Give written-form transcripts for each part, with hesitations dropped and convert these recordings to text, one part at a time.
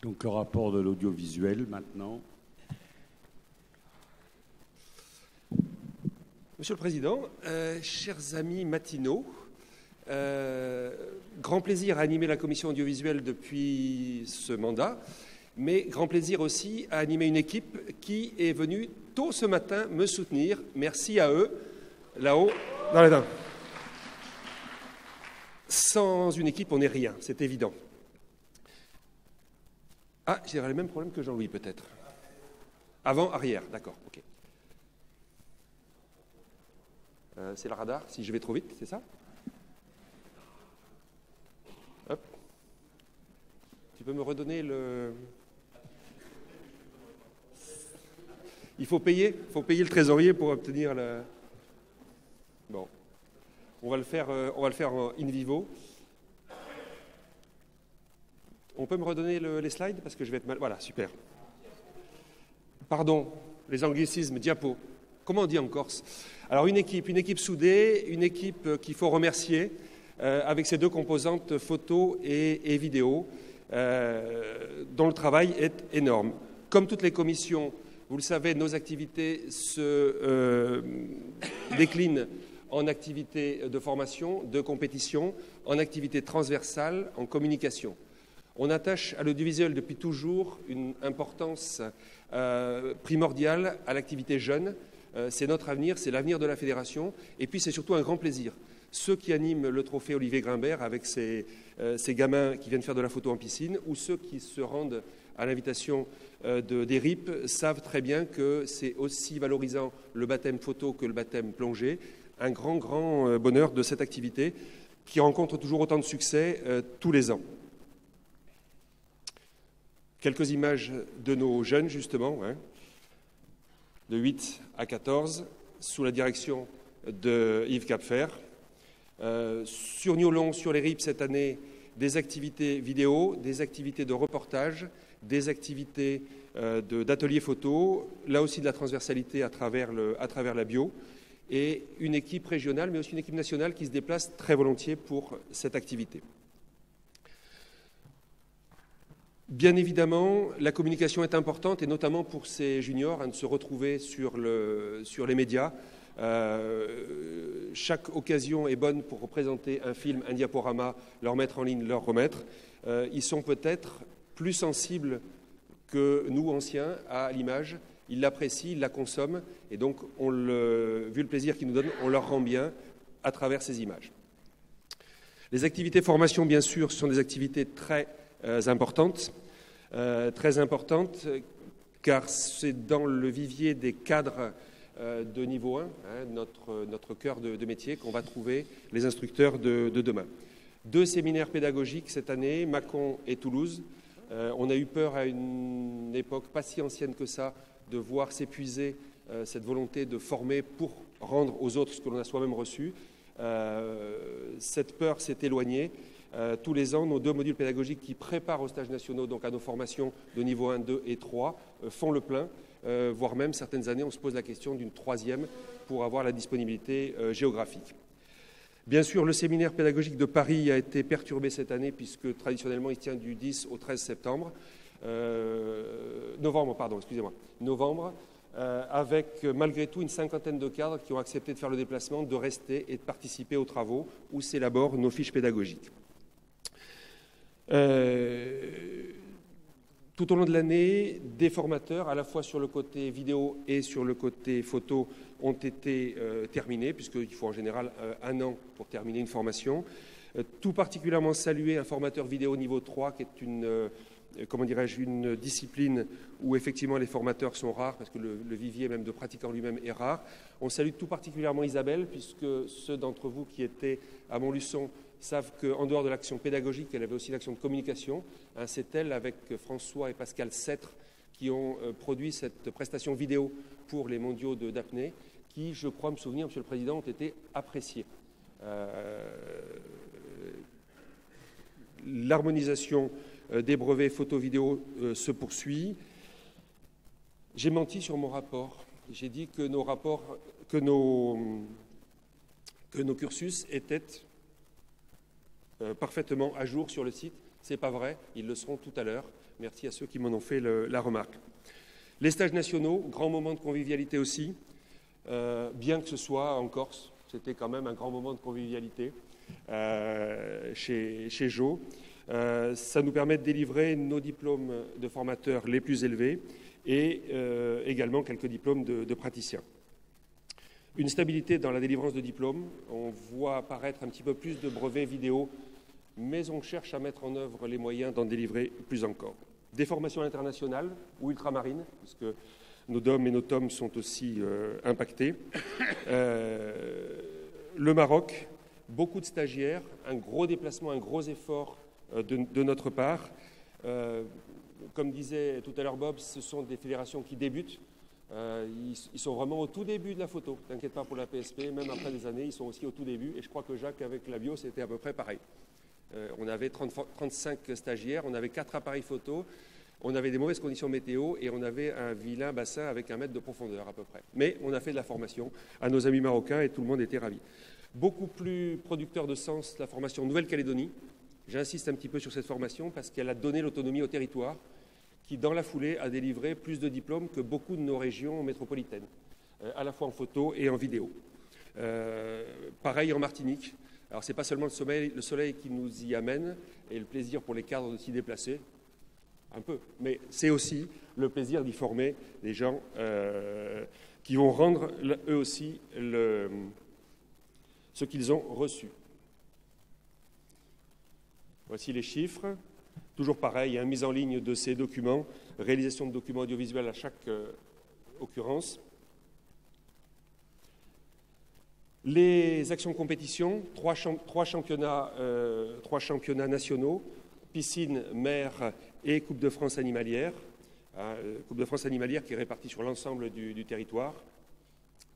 Donc le rapport de l'audiovisuel maintenant. Monsieur le Président, chers amis matinaux, grand plaisir à animer la commission audiovisuelle depuis ce mandat, mais grand plaisir aussi à animer une équipe qui est venue tôt ce matin me soutenir. Merci à eux, là-haut, dans les dents. Sans une équipe, on n'est rien, c'est évident. Ah, j'aurai le même problème que Jean-Louis, peut-être. Avant, arrière, d'accord, ok. C'est le radar, si je vais trop vite, c'est ça? Hop. Tu peux me redonner le... Il faut payer le trésorier pour obtenir le... Bon, on va le faire en in vivo. On peut me redonner les slides parce que je vais être mal... Voilà, super. Pardon, les anglicismes, diapo. Comment on dit en Corse? Alors une équipe soudée, une équipe qu'il faut remercier avec ses deux composantes photo et vidéo, dont le travail est énorme. Comme toutes les commissions, vous le savez, nos activités se déclinent en activités de formation, de compétition, en activités transversales, en communication. On attache à l'audiovisuel depuis toujours une importance primordiale à l'activité jeune. C'est notre avenir, c'est l'avenir de la fédération, et puis c'est surtout un grand plaisir. Ceux qui animent le trophée Olivier Grimbert avec ces gamins qui viennent faire de la photo en piscine, ou ceux qui se rendent à l'invitation des RIP, savent très bien que c'est aussi valorisant le baptême photo que le baptême plongée. Un grand bonheur de cette activité qui rencontre toujours autant de succès tous les ans. Quelques images de nos jeunes, justement, hein, de 8 à 14, sous la direction de Yves Capfer. Sur Niolon, sur les RIP cette année, des activités vidéo, des activités de reportage, des activités d'ateliers photo, là aussi de la transversalité à travers la bio, et une équipe régionale, mais aussi une équipe nationale qui se déplace très volontiers pour cette activité. Bien évidemment, la communication est importante, et notamment pour ces juniors, de se retrouver sur les médias. Chaque occasion est bonne pour représenter un film, un diaporama, leur mettre en ligne, leur remettre. Ils sont peut-être plus sensibles que nous, anciens, à l'image. Ils l'apprécient, ils la consomment, et donc, vu le plaisir qu'ils nous donnent, on leur rend bien à travers ces images. Les activités formation, bien sûr, sont des activités très importantes, car c'est dans le vivier des cadres de niveau 1, hein, notre cœur de métier, qu'on va trouver les instructeurs de demain. 2 séminaires pédagogiques cette année, Mâcon et Toulouse. On a eu peur à une époque pas si ancienne que ça de voir s'épuiser cette volonté de former pour rendre aux autres ce que l'on a soi-même reçu. Cette peur s'est éloignée. Tous les ans, nos 2 modules pédagogiques qui préparent aux stages nationaux, donc à nos formations de niveau 1, 2 et 3, font le plein, voire même certaines années, on se pose la question d'une 3e pour avoir la disponibilité géographique. Bien sûr, le séminaire pédagogique de Paris a été perturbé cette année puisque traditionnellement il se tient du 10 au 13 septembre, novembre, avec malgré tout une 50aine de cadres qui ont accepté de faire le déplacement, de rester et de participer aux travaux où s'élaborent nos fiches pédagogiques. Tout au long de l'année, des formateurs, à la fois sur le côté vidéo et sur le côté photo, ont été terminés, puisqu'il faut en général 1 an pour terminer une formation. Tout particulièrement saluer un formateur vidéo niveau 3, qui est une discipline où effectivement les formateurs sont rares, parce que le vivier même de pratiquant lui-même est rare. On salue tout particulièrement Isabelle, puisque ceux d'entre vous qui étaient à Montluçon savent qu'en dehors de l'action pédagogique, elle avait aussi l'action de communication. C'est elle, avec François et Pascal Sêtre, qui ont produit cette prestation vidéo pour les mondiaux d'apnée, qui, je crois me souvenir, Monsieur le Président, ont été appréciés. L'harmonisation des brevets photo-vidéo se poursuit. J'ai menti sur mon rapport. J'ai dit que nos cursus étaient parfaitement à jour sur le site. Ce n'est pas vrai, ils le seront tout à l'heure. Merci à ceux qui m'en ont fait la remarque. Les stages nationaux, grand moment de convivialité aussi, bien que ce soit en Corse, c'était quand même un grand moment de convivialité chez Jo. Ça nous permet de délivrer nos diplômes de formateurs les plus élevés et également quelques diplômes de praticiens. Une stabilité dans la délivrance de diplômes. On voit apparaître un petit peu plus de brevets vidéo, mais on cherche à mettre en œuvre les moyens d'en délivrer plus encore. Des formations internationales ou ultramarines, puisque nos DOM et nos TOM sont aussi impactés. Le Maroc, beaucoup de stagiaires, un gros déplacement, un gros effort de notre part. Comme disait tout à l'heure Bob, ce sont des fédérations qui débutent. Ils sont vraiment au tout début de la photo. T'inquiète pas pour la PSP, même après des années, ils sont aussi au tout début. Et je crois que Jacques, avec la bio, c'était à peu près pareil. On avait 35 stagiaires, on avait 4 appareils photo, on avait des mauvaises conditions météo et on avait un vilain bassin avec 1 mètre de profondeur à peu près. Mais on a fait de la formation à nos amis marocains et tout le monde était ravi. Beaucoup plus producteur de sens, la formation Nouvelle-Calédonie. J'insiste un petit peu sur cette formation parce qu'elle a donné l'autonomie au territoire qui, dans la foulée, a délivré plus de diplômes que beaucoup de nos régions métropolitaines, à la fois en photo et en vidéo. Pareil en Martinique. Alors, ce n'est pas seulement le soleil qui nous y amène et le plaisir pour les cadres de s'y déplacer, un peu, mais c'est aussi le plaisir d'y former des gens qui vont rendre, eux aussi, ce qu'ils ont reçu. Voici les chiffres. Toujours pareil, mise en ligne de ces documents, réalisation de documents audiovisuels à chaque occurrence. Les actions compétition, 3 championnats nationaux, piscine, mer et Coupe de France animalière. Coupe de France animalière qui est répartie sur l'ensemble du territoire.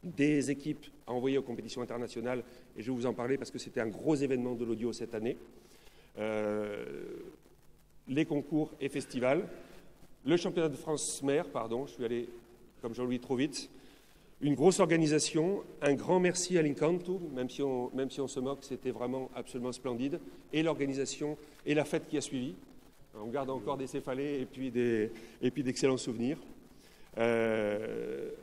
Des équipes à envoyer aux compétitions internationales, et je vais vous en parler parce que c'était un gros événement de l'audio cette année. Les concours et festivals. Le championnat de France mer, pardon, je suis allé comme Jean-Louis trop vite. Une grosse organisation, un grand merci à l'Incanto, même si on se moque, c'était vraiment absolument splendide, et l'organisation et la fête qui a suivi. On garde encore des céphalées et puis d'excellents souvenirs. Je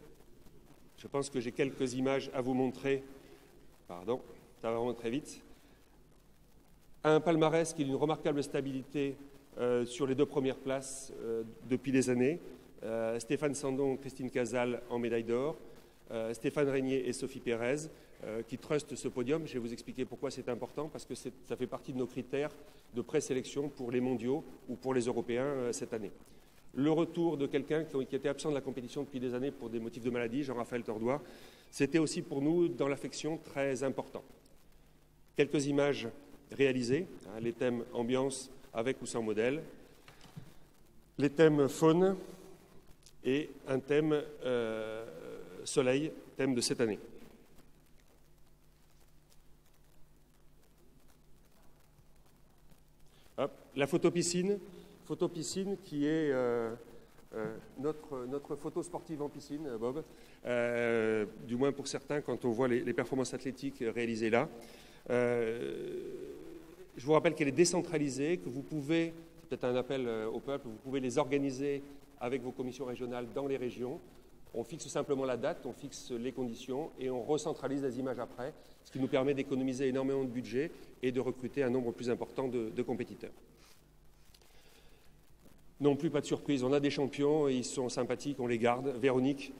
pense que j'ai quelques images à vous montrer. Pardon, ça va vraiment très vite. Un palmarès qui est d'une remarquable stabilité sur les 2 premières places depuis des années. Stéphane Sandon, Christine Casal en médaille d'or. Stéphane Régnier et Sophie Pérez qui trustent ce podium. Je vais vous expliquer pourquoi c'est important, parce que ça fait partie de nos critères de présélection pour les mondiaux ou pour les Européens cette année. Le retour de quelqu'un qui était absent de la compétition depuis des années pour des motifs de maladie, Jean-Raphaël Tordois, c'était aussi pour nous, dans l'affection, très important. Quelques images réalisées, les thèmes ambiance avec ou sans modèle, les thèmes faune et un thème soleil, thème de cette année. Hop, la photo piscine qui est notre photo sportive en piscine, Bob, du moins pour certains quand on voit les performances athlétiques réalisées là. Je vous rappelle qu'elle est décentralisée, que vous pouvez, c'est peut-être un appel au peuple, vous pouvez les organiser avec vos commissions régionales dans les régions. On fixe simplement la date, on fixe les conditions et on recentralise les images après, ce qui nous permet d'économiser énormément de budget et de recruter un nombre plus important de compétiteurs. Non plus, pas de surprise, on a des champions, ils sont sympathiques, on les garde. Véronique,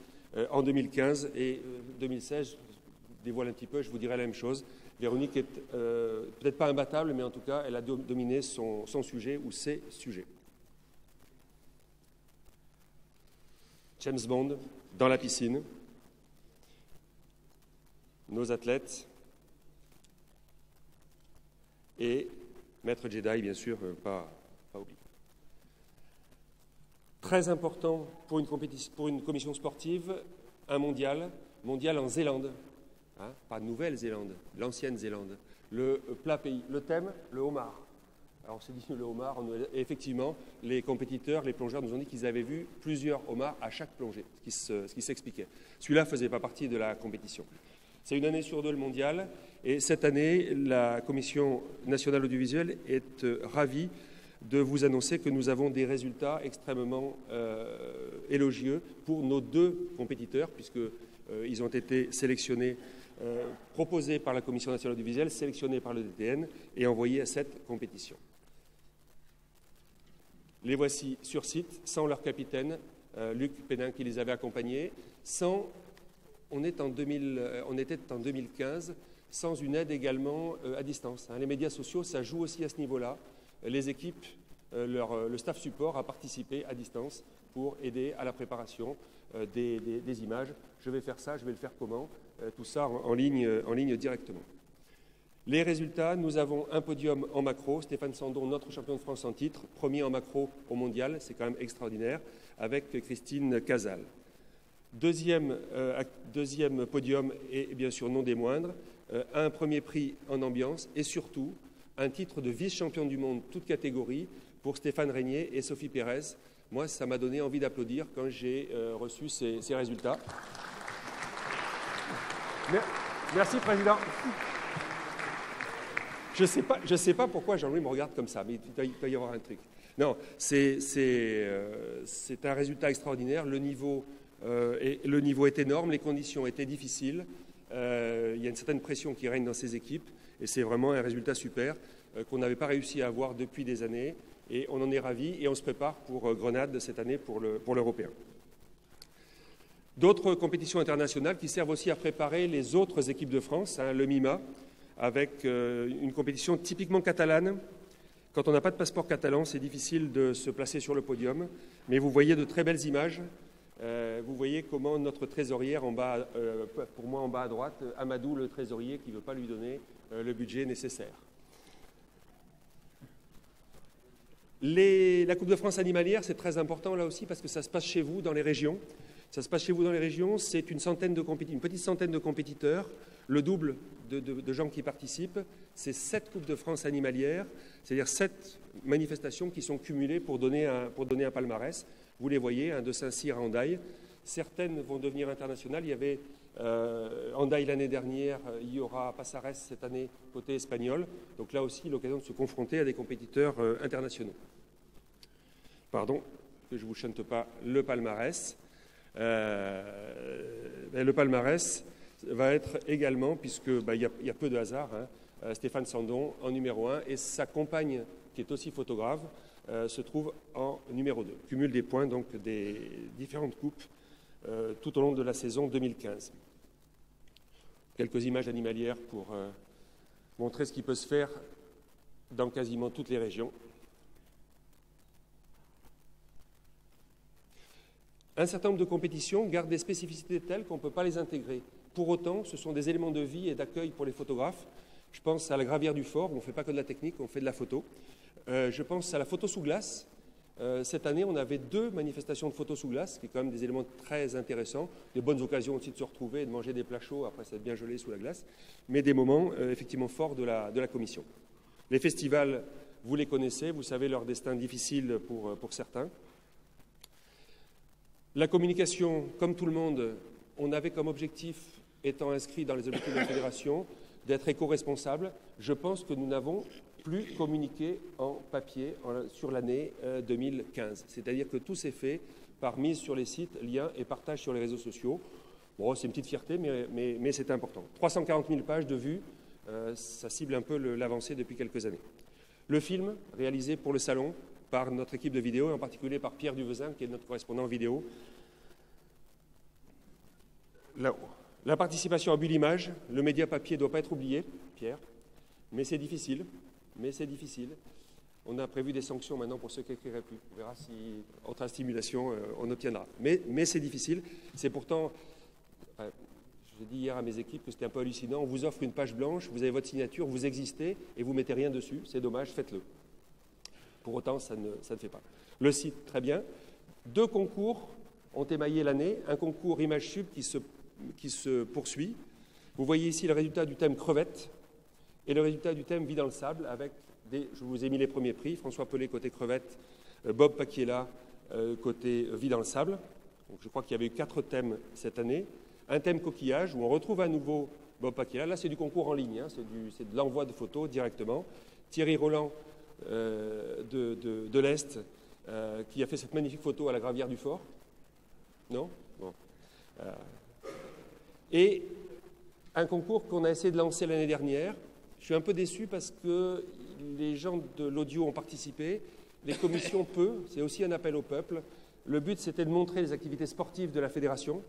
en 2015 et 2016, je dévoile un petit peu, je vous dirai la même chose. Véronique est peut-être pas imbattable, mais en tout cas, elle a dominé son sujet ou ses sujets. James Bond, dans la piscine, nos athlètes et Maître Jedi, bien sûr, pas oublié. Très important pour une commission sportive, un mondial en Zélande, pas Nouvelle-Zélande, l'ancienne Zélande, le plat pays, le thème, le homard. Alors on s'est dit le homard, et effectivement, les compétiteurs, les plongeurs nous ont dit qu'ils avaient vu plusieurs homards à chaque plongée, ce qui s'expliquait. Celui-là ne faisait pas partie de la compétition. C'est une année sur 2 le mondial, et cette année, la Commission nationale audiovisuelle est ravie de vous annoncer que nous avons des résultats extrêmement élogieux pour nos deux compétiteurs, puisqu'ils ont été sélectionnés, proposés par la Commission nationale audiovisuelle, sélectionnés par le DTN et envoyés à cette compétition. Les voici sur site, sans leur capitaine, Luc Pénin, qui les avait accompagnés, on était en 2015, sans une aide également à distance. Les médias sociaux, ça joue aussi à ce niveau-là. Les équipes, le staff support a participé à distance pour aider à la préparation des images. Je vais faire ça, je vais le faire comment? Tout ça en ligne directement. Les résultats, nous avons un podium en macro. Stéphane Sandon, notre champion de France en titre, premier en macro au mondial, c'est quand même extraordinaire, avec Christine Casal. Deuxième podium, et bien sûr non des moindres, un premier prix en ambiance et surtout un titre de vice-champion du monde, toute catégorie, pour Stéphane Régnier et Sophie Pérez. Moi, ça m'a donné envie d'applaudir quand j'ai reçu ces résultats. Merci, Président. Je sais pas pourquoi Jean-Louis me regarde comme ça, mais il doit y avoir un truc. Non, c'est un résultat extraordinaire. Le niveau est énorme, les conditions étaient difficiles. Il y a une certaine pression qui règne dans ces équipes et c'est vraiment un résultat super qu'on n'avait pas réussi à avoir depuis des années et on en est ravis et on se prépare pour Grenade cette année pour l'Européen. D'autres compétitions internationales qui servent aussi à préparer les autres équipes de France, le MIMA, avec une compétition typiquement catalane. Quand on n'a pas de passeport catalan, c'est difficile de se placer sur le podium, mais vous voyez de très belles images. Vous voyez comment notre trésorière, en bas, pour moi en bas à droite, Amadou, le trésorier, qui ne veut pas lui donner le budget nécessaire. La Coupe de France animalière, c'est très important là aussi parce que ça se passe chez vous, dans les régions. Ça se passe chez vous dans les régions, c'est une petite centaine de compétiteurs, le double de gens qui participent. C'est 7 Coupes de France animalières, c'est-à-dire 7 manifestations qui sont cumulées pour donner un palmarès. Vous les voyez, de Saint-Cyr à Hendaye. Certaines vont devenir internationales. Il y avait Hendaye l'année dernière, il y aura Passares cette année côté espagnol. Donc là aussi, l'occasion de se confronter à des compétiteurs internationaux. Pardon, que je ne vous chante pas le palmarès. Le palmarès va être également, puisqu'il y a peu de hasard, Stéphane Sandon en numéro 1 et sa compagne, qui est aussi photographe, se trouve en numéro 2. Cumule des points donc des différentes coupes tout au long de la saison 2015. Quelques images animalières pour montrer ce qui peut se faire dans quasiment toutes les régions. Un certain nombre de compétitions gardent des spécificités telles qu'on ne peut pas les intégrer. Pour autant, ce sont des éléments de vie et d'accueil pour les photographes. Je pense à la Gravière du Fort, où on ne fait pas que de la technique, on fait de la photo. Je pense à la photo sous glace. Cette année, on avait 2 manifestations de photo sous glace, qui est quand même des éléments très intéressants, des bonnes occasions aussi de se retrouver et de manger des plats chauds après s'être bien gelé sous la glace, mais des moments effectivement forts de la commission. Les festivals, vous les connaissez, vous savez leur destin difficile pour certains. La communication, comme tout le monde, on avait comme objectif, étant inscrit dans les objectifs de la fédération, d'être éco-responsable. Je pense que nous n'avons plus communiqué en papier sur l'année 2015. C'est-à-dire que tout s'est fait par mise sur les sites, liens et partage sur les réseaux sociaux. Bon, c'est une petite fierté, mais c'est important. 340 000 pages de vues, ça cible un peu l'avancée depuis quelques années. Le film, réalisé pour le salon par notre équipe de vidéo, et en particulier par Pierre Duvezin, qui est notre correspondant vidéo. Là-haut. La participation à Bulle Image, le média papier ne doit pas être oublié, Pierre, mais c'est difficile. On a prévu des sanctions maintenant pour ceux qui n'écriraient plus. On verra si, entre stimulation, on obtiendra. Mais c'est difficile. C'est pourtant, j'ai dit hier à mes équipes que c'était un peu hallucinant. On vous offre une page blanche, vous avez votre signature, vous existez et vous ne mettez rien dessus. C'est dommage, faites-le. Pour autant, ça ne fait pas. Le site, très bien. 2 concours ont émaillé l'année. Un concours Image Sub qui se poursuit. Vous voyez ici le résultat du thème crevette et le résultat du thème vie dans le sable avec je vous ai mis les premiers prix, François Pelé côté crevette, Bob Paquiela côté vie dans le sable. Donc, je crois qu'il y avait eu 4 thèmes cette année. Un thème coquillage où on retrouve à nouveau Bob Paquiela. Là, c'est du concours en ligne, c'est de l'envoi de photos directement. Thierry Roland de l'Est qui a fait cette magnifique photo à la Gravière du Fort. Non? Bon. Et un concours qu'on a essayé de lancer l'année dernière. Je suis un peu déçu parce que les gens de l'audio ont participé, les commissions peu, c'est aussi un appel au peuple. Le but, c'était de montrer les activités sportives de la fédération.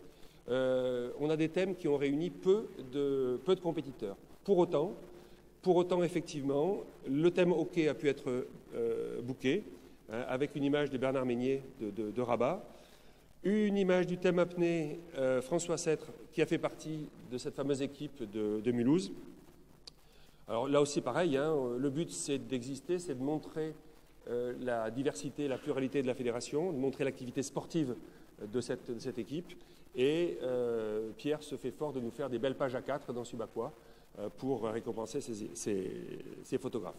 On a des thèmes qui ont réuni peu de compétiteurs. Pour autant, effectivement, le thème hockey a pu être booké, avec une image de Bernard Meignier de Rabat, une image du thème apnée François Sêtre, qui a fait partie de cette fameuse équipe de Mulhouse. Alors là aussi, pareil, hein, le but, c'est d'exister, c'est de montrer la diversité, la pluralité de la fédération, de montrer l'activité sportive de cette équipe. Et Pierre se fait fort de nous faire des belles pages A4 dans Subaquois pour récompenser ces photographes.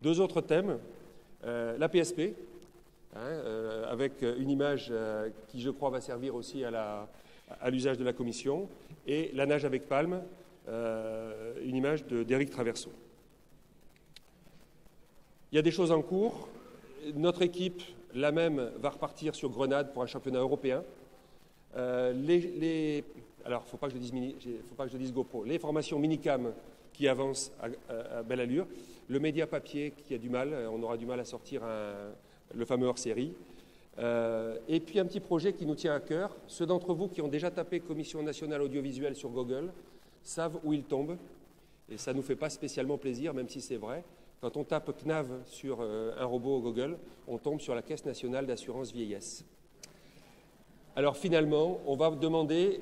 Deux autres thèmes, la PSP, avec une image qui, je crois, va servir aussi à l'usage de la commission, et la nage avec palme, une image d'Éric Traverso. Il y a des choses en cours. Notre équipe, la même, va repartir sur Grenade pour un championnat européen. Alors, il ne faut pas que je dise GoPro. Les formations Minicam qui avancent à belle allure. Le média papier qui a du mal, on aura du mal à sortir le fameux hors-série. Et puis un petit projet qui nous tient à cœur. Ceux d'entre vous qui ont déjà tapé Commission nationale audiovisuelle sur Google savent où il tombe. Et ça ne nous fait pas spécialement plaisir, même si c'est vrai. Quand on tape CNAV sur un robot Google, on tombe sur la Caisse nationale d'assurance vieillesse. Alors finalement, on va demander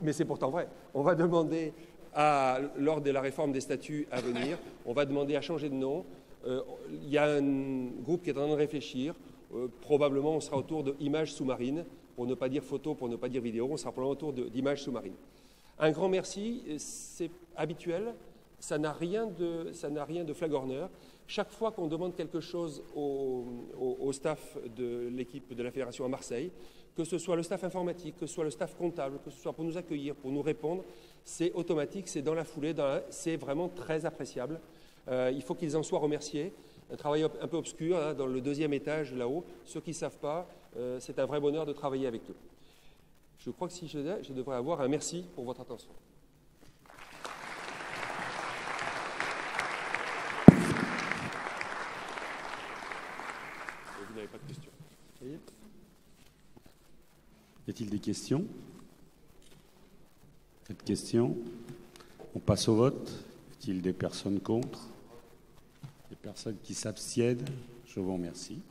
mais c'est pourtant vrai, on va demander lors de la réforme des statuts à venir, on va demander à changer de nom. Il y a un groupe qui est en train de réfléchir. Probablement, on sera autour d'images sous-marines, pour ne pas dire photo, pour ne pas dire vidéo, on sera probablement autour d'images sous-marines. Un grand merci, c'est habituel, ça n'a rien de flagorneur. Chaque fois qu'on demande quelque chose au staff de l'équipe de la Fédération à Marseille, que ce soit le staff informatique, que ce soit le staff comptable, que ce soit pour nous accueillir, pour nous répondre, c'est automatique, c'est dans la foulée, c'est vraiment très appréciable. Il faut qu'ils en soient remerciés. Un travail un peu obscur, hein, dans le deuxième étage là-haut. Ceux qui ne savent pas, c'est un vrai bonheur de travailler avec eux. Je crois que si je devrais avoir un merci pour votre attention. Vous n'avez pas de questions. Y a-t-il des questions? Pas de questions? On passe au vote. Y a-t-il des personnes contre? Des personnes qui s'abstiennent? Je vous remercie.